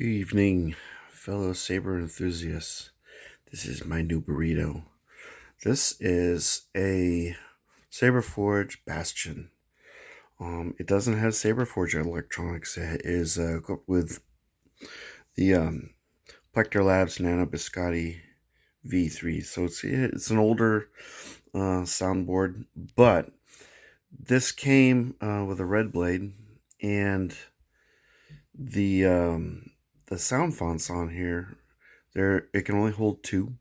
Good evening, fellow saber enthusiasts. This is my new burrito. This is a Saberforge Bastion. It doesn't have Saberforge electronics. It is equipped with the Plector Labs Nano Biscotti V3. So it's an older soundboard, but this came with a red blade, and the sound fonts on here, it can only hold two,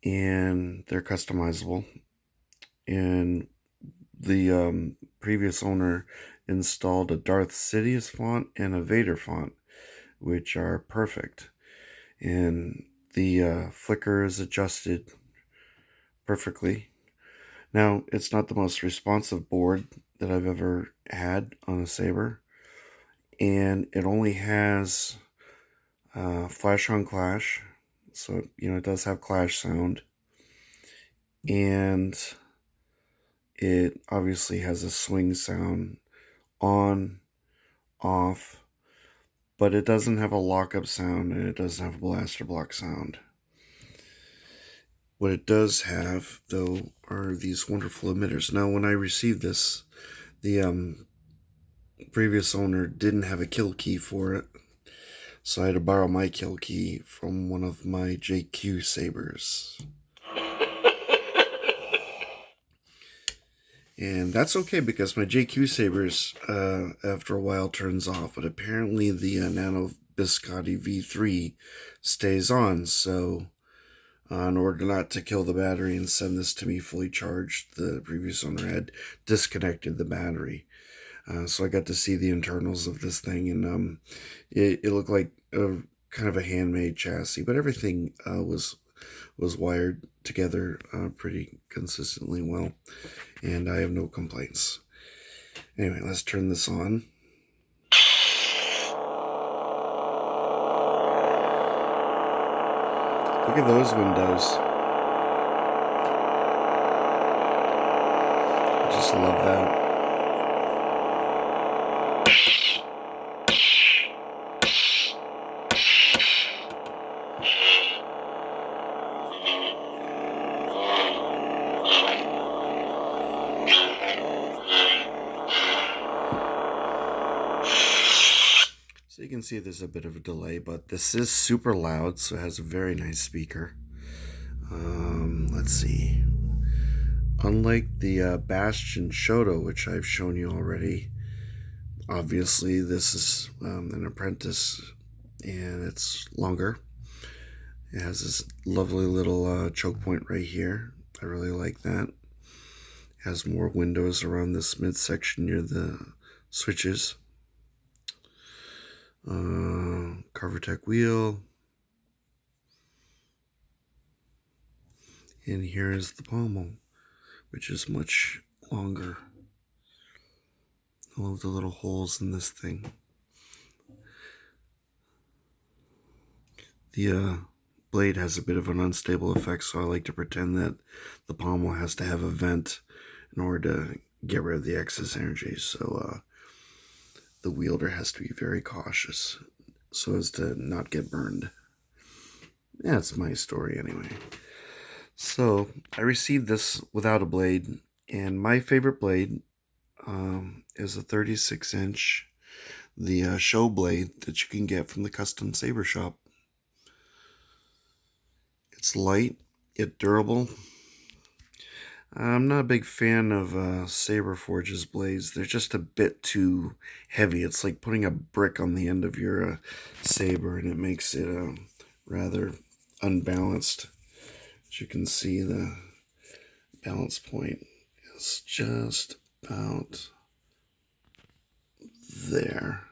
and they're customizable. And the previous owner installed a Darth Sidious font and a Vader font, which are perfect. And the flicker is adjusted perfectly. Now, it's not the most responsive board that I've ever had on a Saber, and it only has flash on clash, so it does have clash sound, and it obviously has a swing sound on, off, but it doesn't have a lockup sound, and it doesn't have a blaster block sound. What it does have, though, are these wonderful emitters. Now, when I received this, the previous owner didn't have a kill key for it, so I had to borrow my kill key from one of my JQ Sabers. And that's okay, because my JQ Sabers, after a while, turns off. But apparently the Nano Biscotti V3 stays on. So in order not to kill the battery and send this to me fully charged, the previous owner had disconnected the battery. So I got to see the internals of this thing, and it looked like kind of a handmade chassis, but everything was wired together pretty consistently well, and I have no complaints. Anyway, let's turn this on. Look at those windows. I just love that. So you can see there's a bit of a delay, but this is super loud, so it has a very nice speaker. Let's see. Unlike the Bastion Shoto, which I've shown you already, obviously this is an apprentice, and it's longer. It has this lovely little choke point right here. I really like that. It has more windows around this midsection near the switches. Carvertech wheel, and here is the pommel, which is much longer. I love the little holes in this thing. The blade has a bit of an unstable effect, so I like to pretend that the pommel has to have a vent in order to get rid of the excess energy. So the wielder has to be very cautious so as to not get burned. That's my story anyway. So I received this without a blade, and my favorite blade is a 36-inch, the show blade that you can get from the custom saber shop. It's light, yet durable. I'm not a big fan of Saberforge's blades. They're just a bit too heavy. It's like putting a brick on the end of your saber, and it makes it rather unbalanced. As you can see, the balance point is just about there,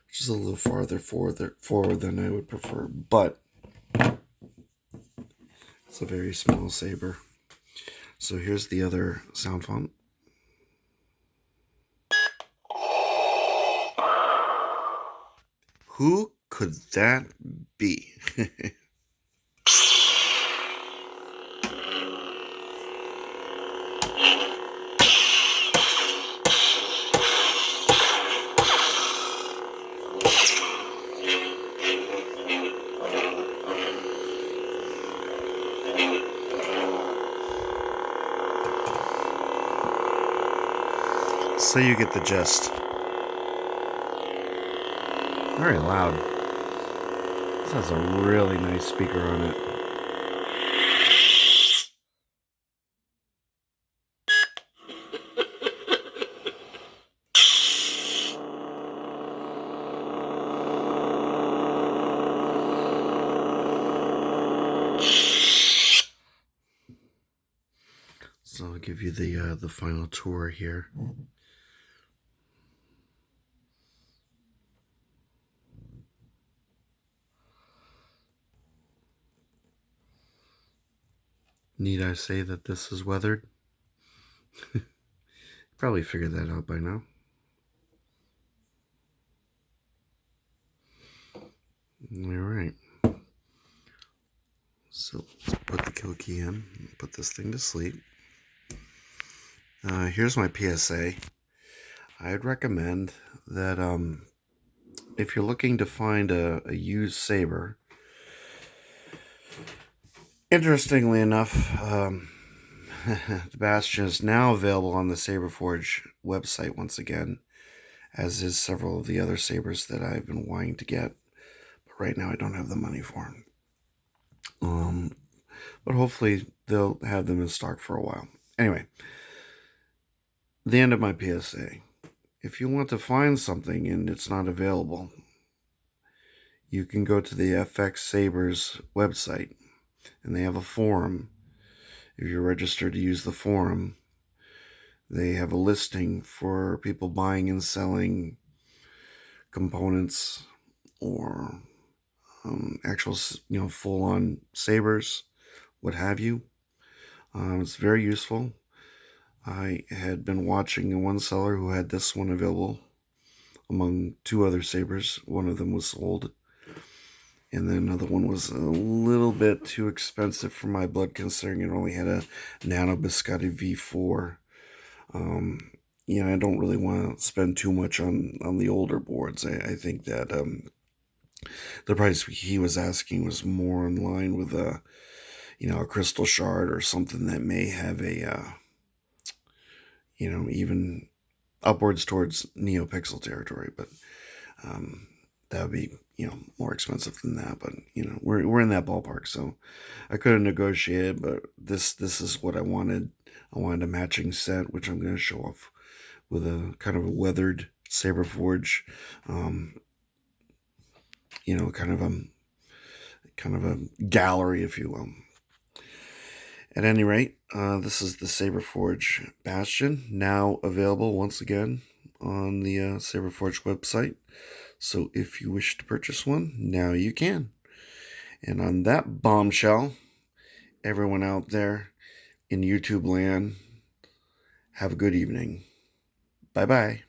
which is a little farther forward than I would prefer, but it's a very small saber. So here's the other sound font. Who could that be? so you get the gist. Very loud. This has a really nice speaker on it. So I'll give you the final tour here. Need I say that this is weathered? Probably figured that out by now. All right. So let's put the kill key in, put this thing to sleep. Here's my PSA. I'd recommend that if you're looking to find a used saber, interestingly enough, the Bastion is now available on the Saberforge website once again, as is several of the other sabers that I've been wanting to get, but right now I don't have the money for them. But hopefully they'll have them in stock for a while. Anyway, the end of my PSA. If you want to find something and it's not available, you can go to the FX Sabers website, and they have a forum. If you're registered to use the forum, they have a listing for people buying and selling components or actual, full-on sabers, what have you. It's very useful. I had been watching one seller who had this one available among two other sabers. One of them was sold, and then another one was a little bit too expensive for my blood, considering it only had a Nano Biscotti V4. I don't really want to spend too much on the older boards. I think that the price he was asking was more in line with a crystal shard or something that may have a even upwards towards NeoPixel territory, but that would be more expensive than that. But we're in that ballpark, so I could have negotiated, but this is what I wanted. I wanted a matching set, which I'm going to show off with a kind of a weathered Saberforge, kind of a gallery, if you will. At any rate, this is the Saberforge Bastion, now available once again on the Saberforge website. So if you wish to purchase one, now you can. And on that bombshell, everyone out there in YouTube land, have a good evening. Bye-bye.